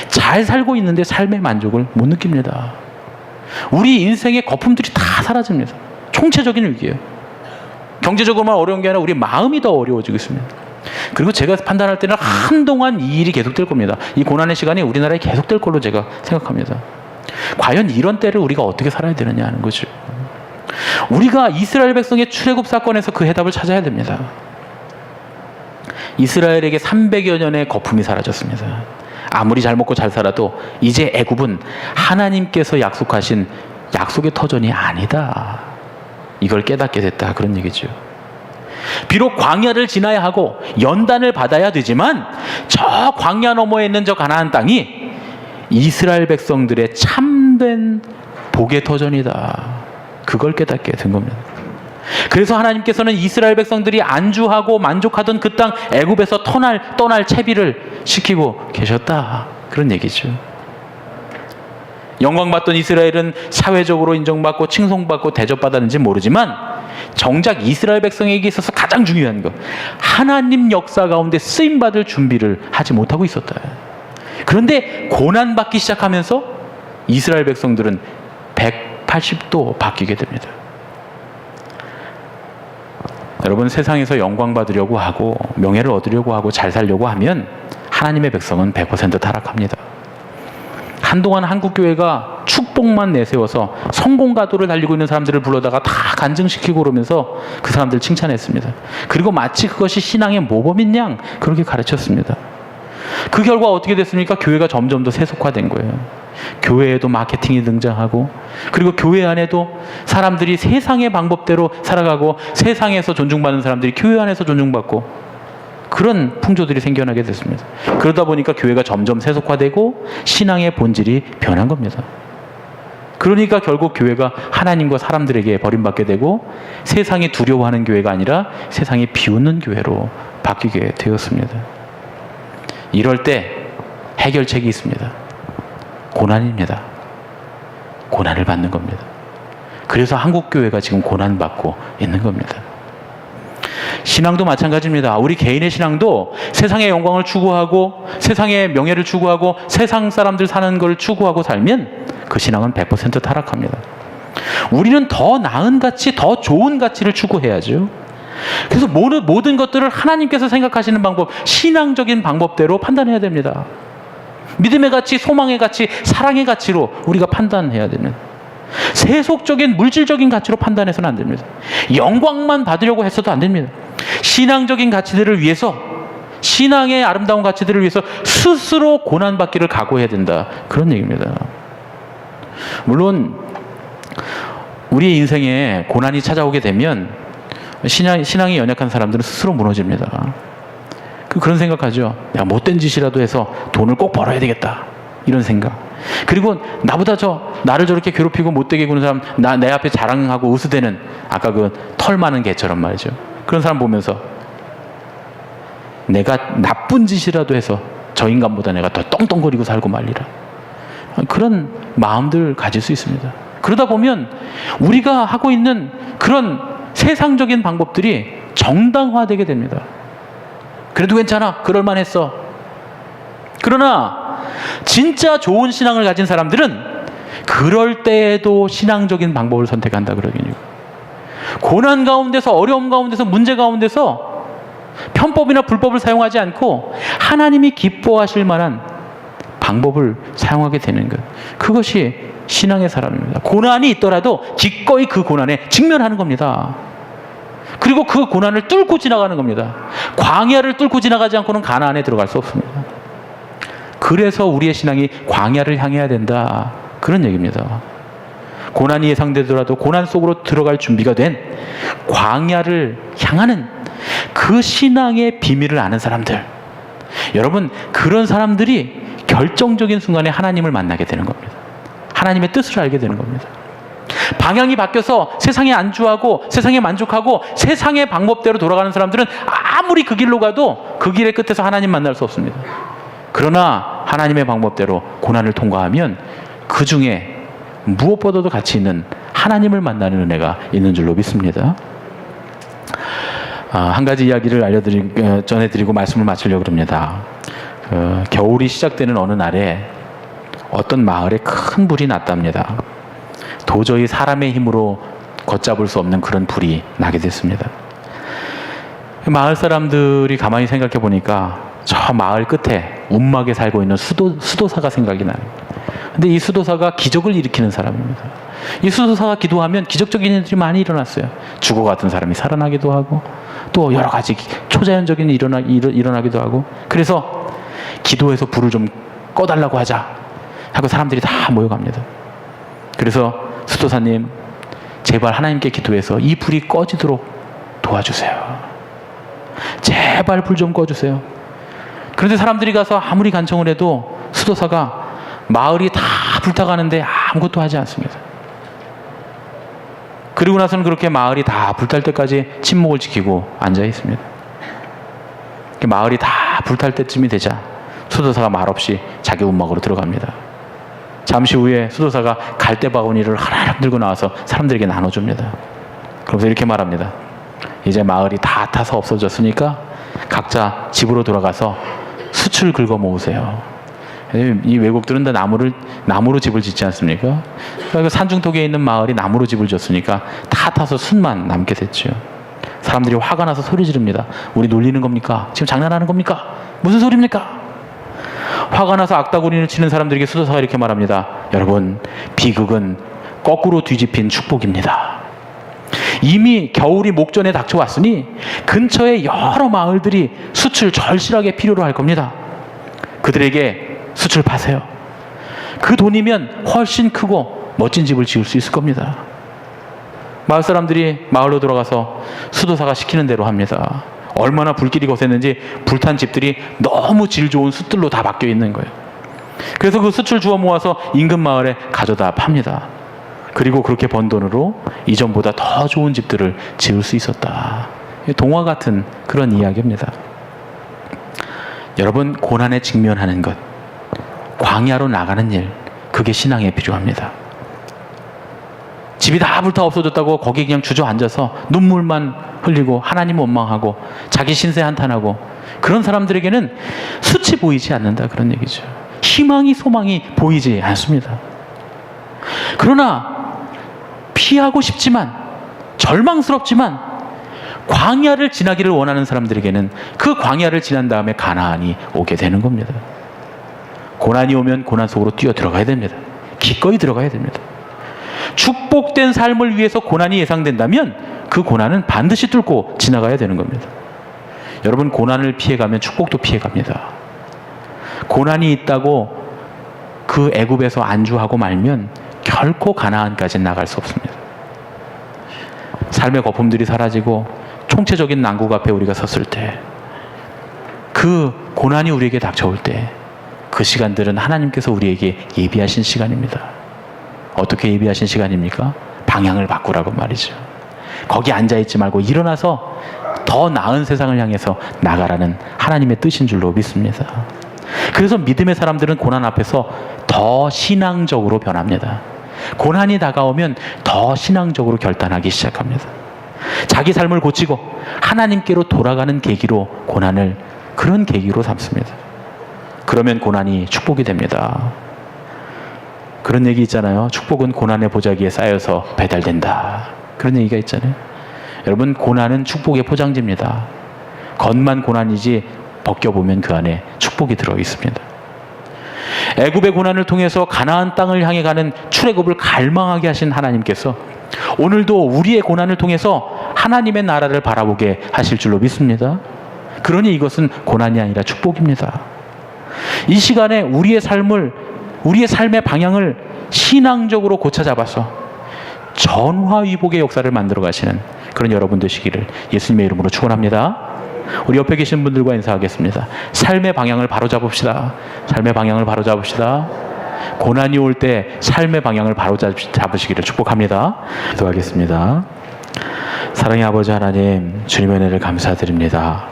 잘 살고 있는데 삶의 만족을 못 느낍니다. 우리 인생의 거품들이 다 사라집니다. 총체적인 위기예요. 경제적으로만 어려운 게 아니라 우리 마음이 더 어려워지고 있습니다. 그리고 제가 판단할 때는 한동안 이 일이 계속될 겁니다. 이 고난의 시간이 우리나라에 계속될 걸로 제가 생각합니다. 과연 이런 때를 우리가 어떻게 살아야 되느냐 하는 거죠. 우리가 이스라엘 백성의 출애굽 사건에서 그 해답을 찾아야 됩니다. 이스라엘에게 300여 년의 거품이 사라졌습니다. 아무리 잘 먹고 잘 살아도 이제 애굽은 하나님께서 약속하신 약속의 터전이 아니다, 이걸 깨닫게 됐다, 그런 얘기죠. 비록 광야를 지나야 하고 연단을 받아야 되지만 저 광야 너머에 있는 저 가나안 땅이 이스라엘 백성들의 참된 복의 터전이다, 그걸 깨닫게 된 겁니다. 그래서 하나님께서는 이스라엘 백성들이 안주하고 만족하던 그 땅 애굽에서 떠날 채비를 시키고 계셨다, 그런 얘기죠. 영광받던 이스라엘은 사회적으로 인정받고 칭송받고 대접받았는지 모르지만 정작 이스라엘 백성에게 있어서 가장 중요한 것, 하나님 역사 가운데 쓰임받을 준비를 하지 못하고 있었다. 그런데 고난받기 시작하면서 이스라엘 백성들은 180도 바뀌게 됩니다. 여러분, 세상에서 영광 받으려고 하고 명예를 얻으려고 하고 잘 살려고 하면 하나님의 백성은 100% 타락합니다. 한동안 한국교회가 축복만 내세워서 성공가도를 달리고 있는 사람들을 불러다가 다 간증시키고 그러면서 그 사람들을 칭찬했습니다. 그리고 마치 그것이 신앙의 모범인 양 그렇게 가르쳤습니다. 그 결과 어떻게 됐습니까? 교회가 점점 더 세속화된 거예요. 교회에도 마케팅이 등장하고, 그리고 교회 안에도 사람들이 세상의 방법대로 살아가고, 세상에서 존중받는 사람들이 교회 안에서 존중받고, 그런 풍조들이 생겨나게 됐습니다. 그러다 보니까 교회가 점점 세속화되고 신앙의 본질이 변한 겁니다. 그러니까 결국 교회가 하나님과 사람들에게 버림받게 되고 세상이 두려워하는 교회가 아니라 세상이 비웃는 교회로 바뀌게 되었습니다. 이럴 때 해결책이 있습니다. 고난입니다. 고난을 받는 겁니다. 그래서 한국교회가 지금 고난받고 있는 겁니다. 신앙도 마찬가지입니다. 우리 개인의 신앙도 세상의 영광을 추구하고 세상의 명예를 추구하고 세상 사람들 사는 걸 추구하고 살면 그 신앙은 100% 타락합니다. 우리는 더 나은 가치, 더 좋은 가치를 추구해야죠. 그래서 모든 것들을 하나님께서 생각하시는 방법, 신앙적인 방법대로 판단해야 됩니다. 믿음의 가치, 소망의 가치, 사랑의 가치로 우리가 판단해야 되는, 세속적인 물질적인 가치로 판단해서는 안 됩니다. 영광만 받으려고 했어도 안 됩니다. 신앙적인 가치들을 위해서, 신앙의 아름다운 가치들을 위해서 스스로 고난받기를 각오해야 된다, 그런 얘기입니다. 물론 우리의 인생에 고난이 찾아오게 되면 신앙이 연약한 사람들은 스스로 무너집니다. 그런 생각하죠. 내가 못된 짓이라도 해서 돈을 꼭 벌어야 되겠다, 이런 생각. 그리고 나를 저렇게 괴롭히고 못되게 구는 사람, 내 앞에 자랑하고 으스대는, 아까 그 털 많은 개처럼 말이죠. 그런 사람 보면서 내가 나쁜 짓이라도 해서 저 인간보다 내가 더 떵떵거리고 살고 말리라, 그런 마음들 가질 수 있습니다. 그러다 보면 우리가 하고 있는 그런 세상적인 방법들이 정당화되게 됩니다. 그래도 괜찮아, 그럴만했어. 그러나 진짜 좋은 신앙을 가진 사람들은 그럴 때에도 신앙적인 방법을 선택한다 그러거든요. 고난 가운데서, 어려움 가운데서, 문제 가운데서 편법이나 불법을 사용하지 않고 하나님이 기뻐하실 만한 방법을 사용하게 되는 것, 그것이 신앙의 사람입니다. 고난이 있더라도 기꺼이 그 고난에 직면하는 겁니다. 그리고 그 고난을 뚫고 지나가는 겁니다. 광야를 뚫고 지나가지 않고는 가나안에 들어갈 수 없습니다. 그래서 우리의 신앙이 광야를 향해야 된다, 그런 얘기입니다. 고난이 예상되더라도 고난 속으로 들어갈 준비가 된 광야를 향하는 그 신앙의 비밀을 아는 사람들, 여러분, 그런 사람들이 결정적인 순간에 하나님을 만나게 되는 겁니다. 하나님의 뜻을 알게 되는 겁니다. 방향이 바뀌어서 세상에 안주하고 세상에 만족하고 세상의 방법대로 돌아가는 사람들은 아무리 그 길로 가도 그 길의 끝에서 하나님 만날 수 없습니다. 그러나 하나님의 방법대로 고난을 통과하면 그 중에 무엇보다도 가치 있는 하나님을 만나는 은혜가 있는 줄로 믿습니다. 한 가지 이야기를 전해드리고 말씀을 마치려고 합니다. 겨울이 시작되는 어느 날에 어떤 마을에 큰 불이 났답니다. 도저히 사람의 힘으로 걷잡을 수 없는 그런 불이 나게 됐습니다. 마을 사람들이 가만히 생각해 보니까 저 마을 끝에 움막에 살고 있는 수도사가 생각이 나요. 근데 이 수도사가 기적을 일으키는 사람입니다. 이 수도사가 기도하면 기적적인 일들이 많이 일어났어요. 죽어갔던 사람이 살아나기도 하고 또 여러 가지 초자연적인 일이 일어나기도 하고, 그래서 기도해서 불을 좀 꺼달라고 하자 하고 사람들이 다 모여갑니다. 그래서 수도사님, 제발 하나님께 기도해서 이 불이 꺼지도록 도와주세요. 제발 불 좀 꺼주세요. 그런데 사람들이 가서 아무리 간청을 해도 수도사가 마을이 다 불타가는데 아무것도 하지 않습니다. 그리고 나서는 그렇게 마을이 다 불탈 때까지 침묵을 지키고 앉아 있습니다. 마을이 다 불탈 때쯤이 되자 수도사가 말없이 자기 움막으로 들어갑니다. 잠시 후에 수도사가 갈대 바구니를 하나씩 들고 나와서 사람들에게 나눠줍니다. 그러면서 이렇게 말합니다. 이제 마을이 다 타서 없어졌으니까 각자 집으로 돌아가서 숯을 긁어 모으세요. 이 외국들은 다 나무로 집을 짓지 않습니까? 그러니까 산중턱에 있는 마을이 나무로 집을 짓으니까 다 타서 숯만 남게 됐죠. 사람들이 화가 나서 소리 지릅니다. 우리 놀리는 겁니까? 지금 장난하는 겁니까? 무슨 소리입니까? 화가 나서 악다구리를 치는 사람들에게 수도사가 이렇게 말합니다. 여러분, 비극은 거꾸로 뒤집힌 축복입니다. 이미 겨울이 목전에 닥쳐왔으니 근처의 여러 마을들이 숯을 절실하게 필요로 할 겁니다. 그들에게 숯을 파세요. 그 돈이면 훨씬 크고 멋진 집을 지을 수 있을 겁니다. 마을 사람들이 마을로 들어가서 수도사가 시키는 대로 합니다. 얼마나 불길이 거셌는지 불탄 집들이 너무 질 좋은 숯들로 다 바뀌어 있는 거예요. 그래서 그 숯을 주워 모아서 인근 마을에 가져다 팝니다. 그리고 그렇게 번 돈으로 이전보다 더 좋은 집들을 지을 수 있었다. 동화 같은 그런 이야기입니다. 여러분, 고난에 직면하는 것, 광야로 나가는 일, 그게 신앙에 필요합니다. 집이 다 불타 없어졌다고 거기 그냥 주저앉아서 눈물만 흘리고 하나님 원망하고 자기 신세 한탄하고 그런 사람들에게는 숯이 보이지 않는다, 그런 얘기죠. 희망이 소망이 보이지 않습니다. 그러나 피하고 싶지만 절망스럽지만 광야를 지나기를 원하는 사람들에게는 그 광야를 지난 다음에 가나안이 오게 되는 겁니다. 고난이 오면 고난 속으로 뛰어 들어가야 됩니다. 기꺼이 들어가야 됩니다. 축복된 삶을 위해서 고난이 예상된다면 그 고난은 반드시 뚫고 지나가야 되는 겁니다. 여러분, 고난을 피해가면 축복도 피해갑니다. 고난이 있다고 그 애굽에서 안주하고 말면 결코 가나안까지는 나갈 수 없습니다. 삶의 거품들이 사라지고 총체적인 난국 앞에 우리가 섰을 때, 그 고난이 우리에게 닥쳐올 때, 그 시간들은 하나님께서 우리에게 예비하신 시간입니다. 어떻게 예비하신 시간입니까? 방향을 바꾸라고 말이죠. 거기 앉아있지 말고 일어나서 더 나은 세상을 향해서 나가라는 하나님의 뜻인 줄로 믿습니다. 그래서 믿음의 사람들은 고난 앞에서 더 신앙적으로 변합니다. 고난이 다가오면 더 신앙적으로 결단하기 시작합니다. 자기 삶을 고치고 하나님께로 돌아가는 계기로 고난을 그런 계기로 삼습니다. 그러면 고난이 축복이 됩니다. 그런 얘기 있잖아요. 축복은 고난의 보자기에 쌓여서 배달된다. 그런 얘기가 있잖아요. 여러분, 고난은 축복의 포장지입니다. 겉만 고난이지 벗겨보면 그 안에 축복이 들어있습니다. 애굽의 고난을 통해서 가나안 땅을 향해 가는 출애굽을 갈망하게 하신 하나님께서 오늘도 우리의 고난을 통해서 하나님의 나라를 바라보게 하실 줄로 믿습니다. 그러니 이것은 고난이 아니라 축복입니다. 이 시간에 우리의 삶의 방향을 신앙적으로 고쳐잡아서 전화위복의 역사를 만들어 가시는 그런 여러분 되시기를 예수님의 이름으로 축원합니다. 우리 옆에 계신 분들과 인사하겠습니다. 삶의 방향을 바로잡읍시다. 삶의 방향을 바로잡읍시다. 고난이 올 때 삶의 방향을 바로잡으시기를 축복합니다. 기도하겠습니다. 사랑의 아버지 하나님, 주님의 은혜를 감사드립니다.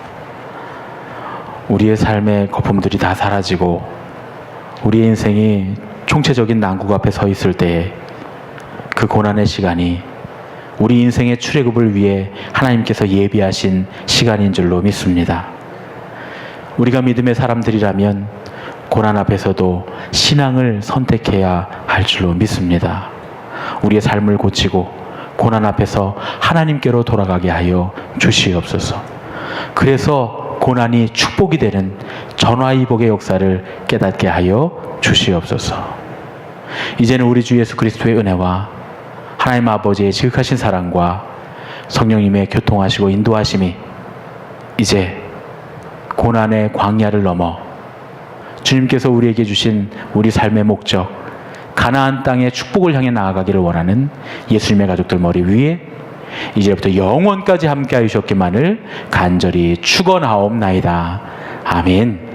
우리의 삶의 거품들이 다 사라지고 우리의 인생이 총체적인 난국 앞에 서 있을 때에 그 고난의 시간이 우리 인생의 출애굽을 위해 하나님께서 예비하신 시간인 줄로 믿습니다. 우리가 믿음의 사람들이라면 고난 앞에서도 신앙을 선택해야 할 줄로 믿습니다. 우리의 삶을 고치고 고난 앞에서 하나님께로 돌아가게 하여 주시옵소서. 그래서 고난이 축복이 되는 전화위복의 역사를 깨닫게 하여 주시옵소서. 이제는 우리 주 예수 그리스도의 은혜와 하나님 아버지의 지극하신 사랑과 성령님의 교통하시고 인도하심이 이제 고난의 광야를 넘어 주님께서 우리에게 주신 우리 삶의 목적, 가나안 땅의 축복을 향해 나아가기를 원하는 예수님의 가족들 머리 위에 이제부터 영원까지 함께 하셨기만을 간절히 축원하옵나이다. 아멘.